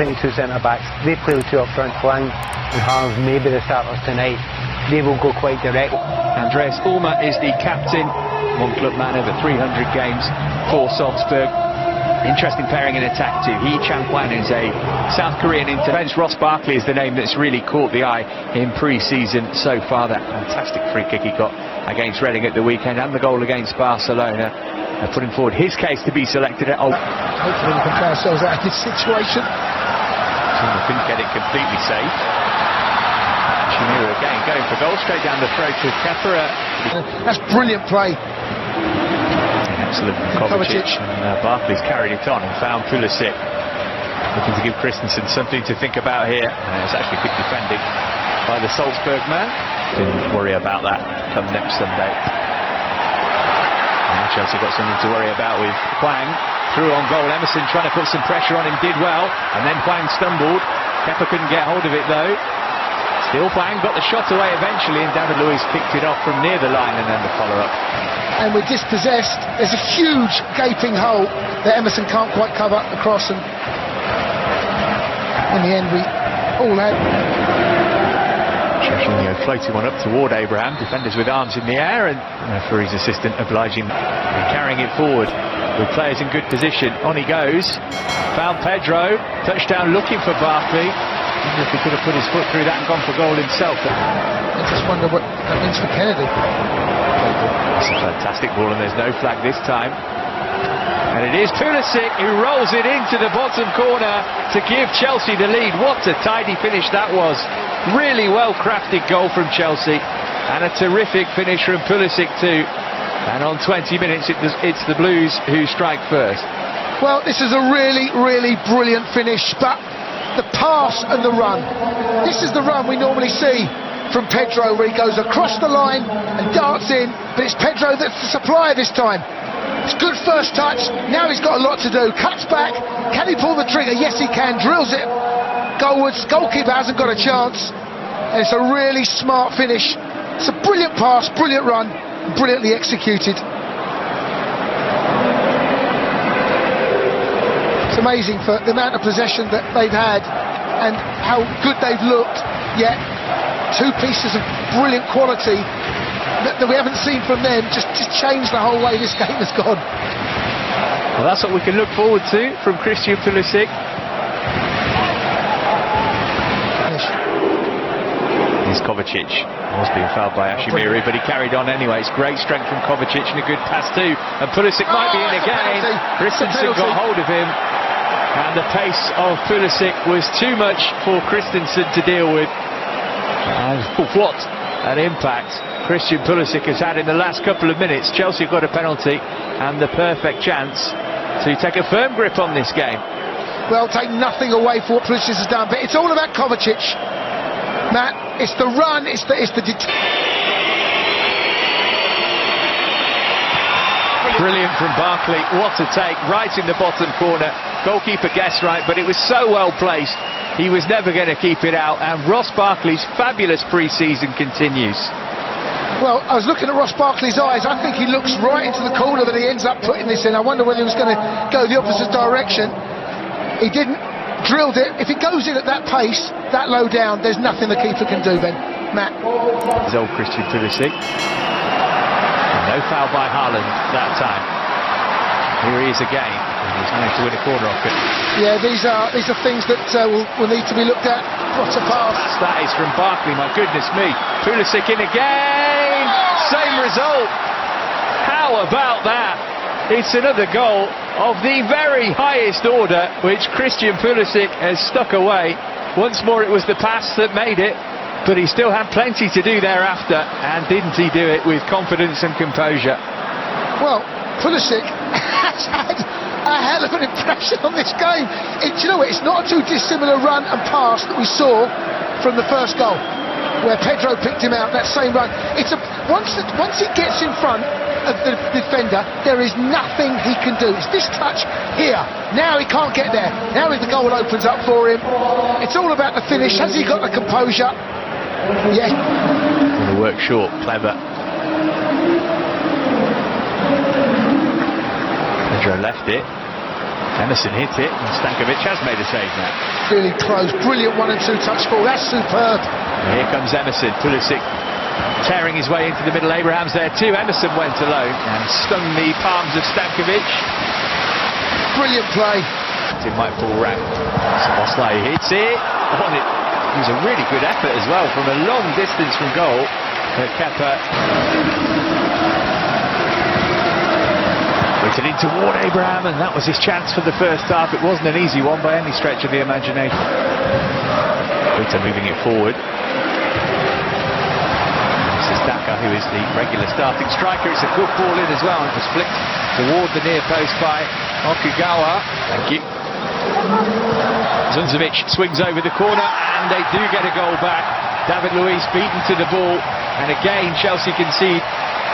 22 centre-backs. They play with two up front, Hwang and Harv, maybe the starters tonight. They will go quite direct. Andreas Ulmer is the captain, one club man over 300 games for Salzburg. Interesting pairing in attack too. Hee Chang-hwan is a South Korean intervention. Ross Barkley is the name that's really caught the eye in pre-season so far. That fantastic free kick he got against Reading at the weekend and the goal against Barcelona, putting forward his case to be selected at Old. Hopefully we can play ourselves out of this situation. We couldn't get it completely safe. Shimiru again going for goal, straight down the throat to Kepera. That's brilliant play. Excellent from Kovacic, and Barkley's carried it on and found Pulisic, looking to give Christensen something to think about here. It's actually good defending by the Salzburg man. Didn't worry about that come next Sunday. And Chelsea got something to worry about with Hwang. Through on goal, Emerson trying to put some pressure on him, did well, and then Hwang stumbled. Kepa couldn't get hold of it though. Still Hwang got the shot away eventually, and David Luiz picked it off from near the line, and then the follow-up. And we're dispossessed. There's a huge gaping hole that Emerson can't quite cover across, and in the end we all had. Jorginho floating one up toward Abraham, defenders with arms in the air, and for his assistant obliging and carrying it forward with players in good position. On he goes, found Pedro, touchdown looking for Barkley. I wonder if he could have put his foot through that and gone for goal himself. I just wonder what that means for Kennedy. It's a fantastic ball, and there's no flag this time. And it is Pulisic who rolls it into the bottom corner to give Chelsea the lead. What a tidy finish that was. Really well crafted goal from Chelsea, and a terrific finish from Pulisic too. And on 20 minutes it's the Blues who strike first. Well, this is a really, really brilliant finish, but the pass and the run. This is the run we normally see from Pedro, where he goes across the line and darts in, but it's Pedro that's the supplier this time. It's good first touch, now he's got a lot to do. Cuts back, can he pull the trigger? Yes he can, drills it goalwards, goalkeeper hasn't got a chance, and it's a really smart finish. It's a brilliant pass, brilliant run, brilliantly executed. It's amazing for the amount of possession that they've had and how good they've looked, yet two pieces of brilliant quality that we haven't seen from them just changed the whole way this game has gone. Well, that's what we can look forward to from Christian Pulisic. Here's Kovacic. Was being fouled by Ashimiru, but he carried on anyway. It's great strength from Kovacic and a good pass too. And Pulisic might be in again. Christensen got hold of him, and the pace of Pulisic was too much for Christensen to deal with. And what an impact Christian Pulisic has had in the last couple of minutes. Chelsea got a penalty and the perfect chance to take a firm grip on this game. Well, take nothing away for what Pulisic has done, but it's all about Kovacic. Matt, it's the run, it's the brilliant from Barkley. What a take, right in the bottom corner. Goalkeeper guessed right, but it was so well placed. He was never going to keep it out, and Ross Barkley's fabulous pre-season continues. Well, I was looking at Ross Barkley's eyes. I think he looks right into the corner that he ends up putting this in. I wonder whether he was going to go the opposite direction. He didn't. Drilled it. If it goes in at that pace, that low down, there's nothing the keeper can do, Ben. Matt. His old Christian Pulisic. And no foul by Haaland that time. Here he is again. He's managed to win a corner off it. Yeah, these are things that will need to be looked at. What a pass. That is from Barkley, my goodness me. Pulisic in again. Same result. How about that? It's another goal of the very highest order, which Christian Pulisic has stuck away. Once more it was the pass that made it, but he still had plenty to do thereafter, and didn't he do it with confidence and composure? Well, Pulisic has had a hell of an impression on this game. Do you know what? It's not a too dissimilar run and pass that we saw from the first goal, where Pedro picked him out, that same run. Once he gets in front of the defender, there is nothing he can do. It's this touch here. Now he can't get there. Now the goal opens up for him. It's all about the finish. Has he got the composure? Yeah. And the work short, clever. Pedro left it. Emerson hit it, and Stankovic has made a save now. Really close, brilliant 1 and 2 touch ball, that's superb. And here comes Emerson, Pulisic tearing his way into the middle. Abraham's there too. Emerson went alone and stung the palms of Stankovic. Brilliant play. It might fall round. Szoboszlai hits it. On it. It was a really good effort as well from a long distance from goal. Kepa put it in toward Abraham, and that was his chance for the first half. It wasn't an easy one by any stretch of the imagination. Kepa moving it forward. Daka, who is the regular starting striker. It's a good ball in as well, and it was flicked toward the near post by Okugawa. Thank you. Zunzovic swings over the corner, and they do get a goal back. David Luiz beaten to the ball, and again Chelsea concede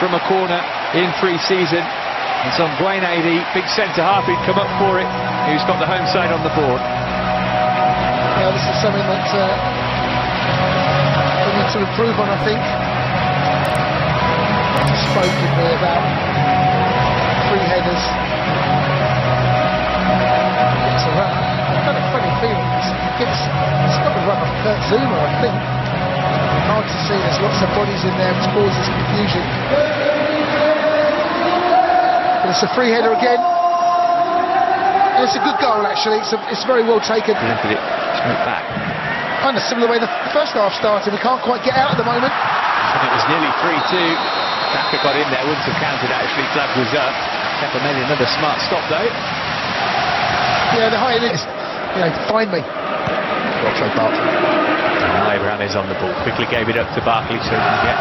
from a corner in pre-season. And it's on Guene, the big centre-half, who'd come up for it, who's got the home side on the board. Yeah, this is something that we need to improve on, I think. Spoke with me about free headers. It's a run. I've got a funny feeling it's got the run of Kurt Zuma, I think. Hard to see, there's lots of bodies in there which causes confusion. But it's a free header again. And it's a good goal actually, it's very well taken. Look at it, straight back. Kind of similar way the first half started, we can't quite get out at the moment. And it was nearly 3-2. Daka got in there, wouldn't have counted actually, flag was up. Kepa made another smart stop though. Yeah, the high is, find me. Abraham is on the ball, quickly gave it up to Barkley so he can get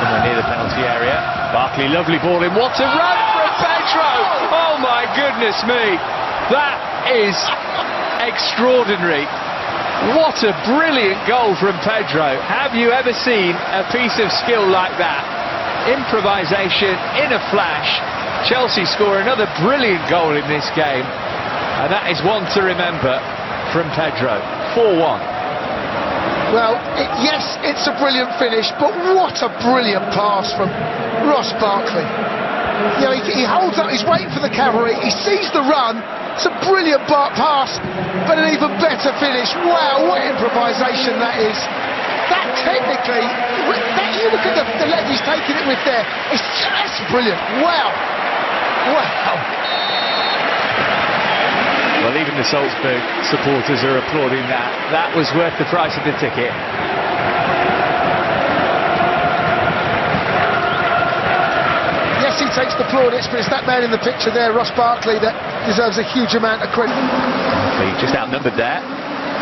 somewhere near the penalty area. Barkley, lovely ball in, what a run from Pedro! Oh my goodness me, that is extraordinary. What a brilliant goal from Pedro. Have you ever seen a piece of skill like that? Improvisation in a flash. Chelsea score another brilliant goal in this game, and that is one to remember from Pedro. 4-1. Well, yes, it's a brilliant finish, but what a brilliant pass from Ross Barkley. He holds up, he's waiting for the cavalry, he sees the run. It's a brilliant pass, but an even better finish. Wow, what improvisation that is. That technically, you look at the leg he's taking it with there, that's brilliant. Wow. Wow. Well, even the Salzburg supporters are applauding that. That was worth the price of the ticket. Yes, he takes the plaudits, but it's that man in the picture there, Ross Barkley, that deserves a huge amount of credit. Just outnumbered there.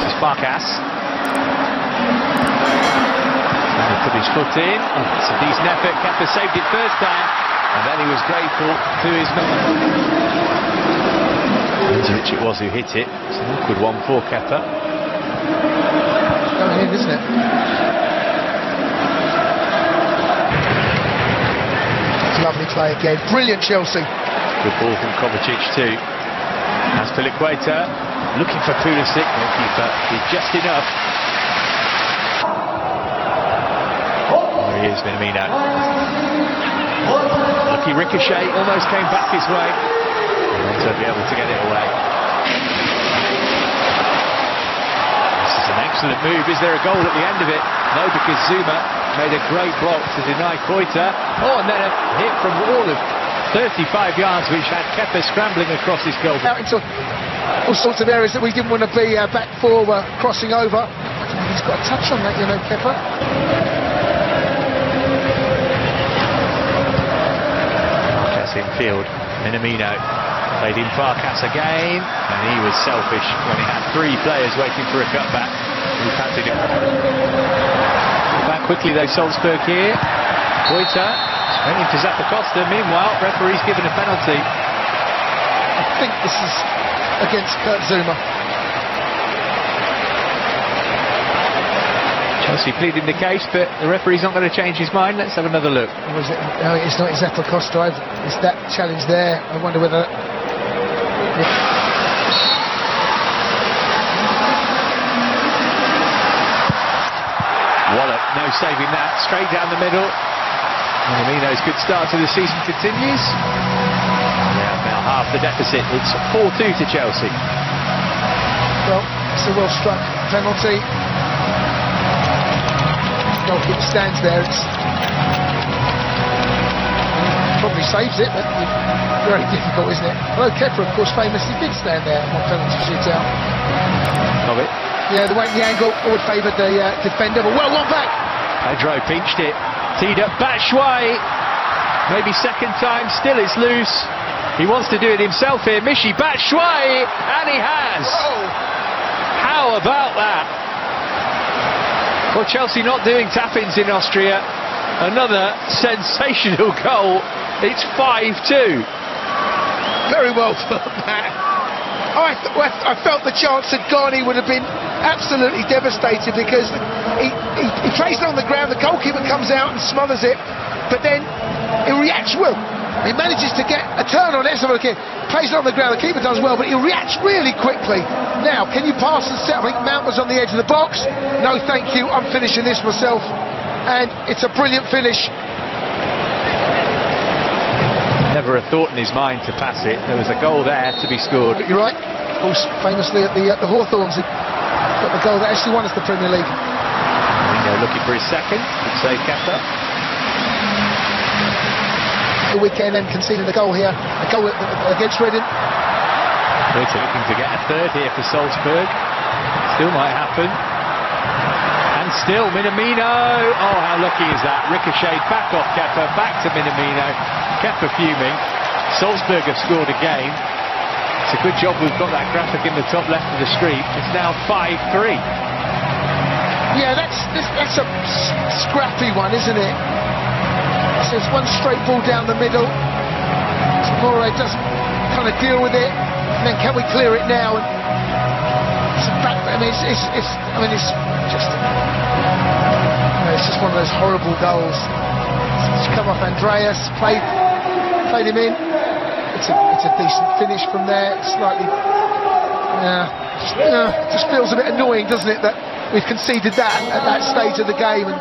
This is Farkas. He put his foot in. It's a decent effort. Kepa saved it first time, and then he was grateful to his man. Pulisic it was who hit it. It's an awkward one for Kepa. Going in, isn't it? Lovely play again. Brilliant Chelsea. Good ball from Kovacic too. As Piliqueta looking for Pulisic. The keeper did just enough. There he is, Minamino. Lucky ricochet, almost came back his way. And to be able to get it away. This is an excellent move. Is there a goal at the end of it? No, because Zuma made a great block to deny Koita. Oh, and then a hit from all of 35 yards, which had Kepa scrambling across his goal. Out into all sorts of areas that we didn't want to be. Back four were crossing over. I don't know if he's got a touch on that, Kepa. Farkas in field. Minamino played in Farkas again, and he was selfish when he had three players waiting for a cutback. He fancied it. Back quickly though, Salzburg here. Koita running to Zappacosta. Meanwhile, referee's given a penalty. I think this is against Kurt Zuma. Chelsea pleading the case, but the referee's not going to change his mind. Let's have another look. Was it? No, it's not Zappacosta. It's that challenge there. I wonder whether... Wallop, no saving that. Straight down the middle. Minamino's good start to the season continues. Yeah, half the deficit. It's 4-2 to Chelsea. Well, it's a well-struck penalty. Goalkeeper stands there. It's probably saves it, but very difficult, isn't it? Although Kepa, of course, famously did stand there on penalty shootout. Of it. Yeah, the way the angle would favour the defender, but well, one back. Pedro pinched it, teed up Batshuayi. Maybe second time, still it's loose. He wants to do it himself here. Michy Batshuayi, and he has. Oh. How about that? Well, Chelsea not doing tap-ins in Austria. Another sensational goal. It's 5-2. Very well done, Matt. I felt the chance had gone. He would have been absolutely devastated because he plays it on the ground. The goalkeeper comes out and smothers it, but then he reacts well. He manages to get a turn on it. Plays it on the ground. The keeper does well, but he reacts really quickly. Now, can you pass and set? I think Mount was on the edge of the box. No, thank you. I'm finishing this myself. And it's a brilliant finish. Never a thought in his mind to pass it. There was a goal there to be scored. You're right. Of course, famously at the Hawthorns, he got the goal that actually won us the Premier League. Looking for his second. Good save, Kepa. The weekend then conceding a goal here, a goal against Reading. They're looking to get a third here for Salzburg. Still might happen. And still Minamino. Oh, how lucky is that? Ricocheted back off Kepa, back to Minamino. Kepa fuming. Salzburg have scored again. It's a good job we've got that graphic in the top left of the screen. It's now 5-3. Yeah, that's a scrappy one, isn't it? So it's one straight ball down the middle. Tomorrow doesn't kind of deal with it. And then can we clear it now? And it's back. I mean, it's just one of those horrible goals. It's come off Andreas, played him in. It's a decent finish from there. It's slightly, just feels a bit annoying, doesn't it, that we've conceded that at that stage of the game. And